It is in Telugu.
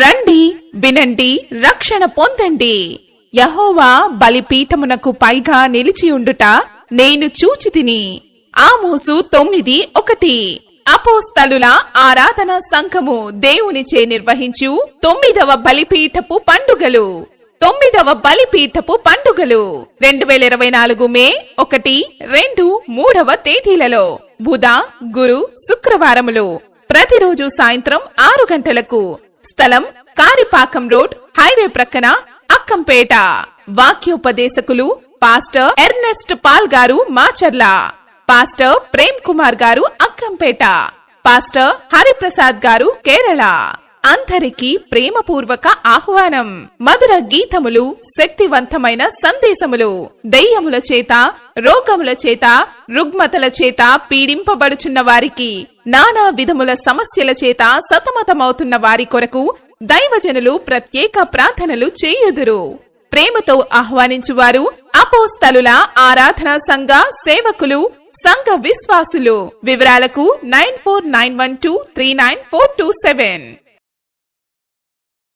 రండి, వినండి, రక్షణ పొందండి. యెహోవా బలిపీఠమునకు పైగా నిలిచియుండుట నేను చూచితిని. ఆమోసు 9:1. అపోస్తలుల ఆరాధన సంఘము దేవునిచే నిర్వహించు 9వ బలిపీఠపు పండుగలు. 9వ బలిపీఠపు పండుగలు 2024 మే 1, 2, 3వ తేదీలలో బుధ, గురు, శుక్రవారములు. ప్రతిరోజు సాయంత్రం 6 గంటలకు. స్థలం కారిపాకం రోడ్, హైవే ప్రక్కన, అక్కంపేట. వాక్యోపదేశకులు పాస్టర్ ఎర్నెస్ట్ పాల్ గారు మాచర్ల, పాస్టర్ ప్రేమ్ కుమార్ గారు అక్కంపేట, పాస్టర్ హరిప్రసాద్ గారు కేరళ. అందరికీ ప్రేమపూర్వక ఆహ్వానం. మధుర గీతములు, శక్తివంతమైన సందేశములు. దెయ్యముల చేత, రోగముల చేత, రుగ్మతల చేత పీడింపబడుచున్న వారికి, నానా విధముల సమస్యల చేత సతమతమవుతున్న వారి కొరకు దైవజనులు ప్రత్యేక ప్రార్థనలు చేయుదురు. ప్రేమతో ఆహ్వానించువారు అపోస్తలుల ఆరాధనా సంఘ సేవకులు, సంఘ విశ్వాసులు. వివరాలకు 9491239427.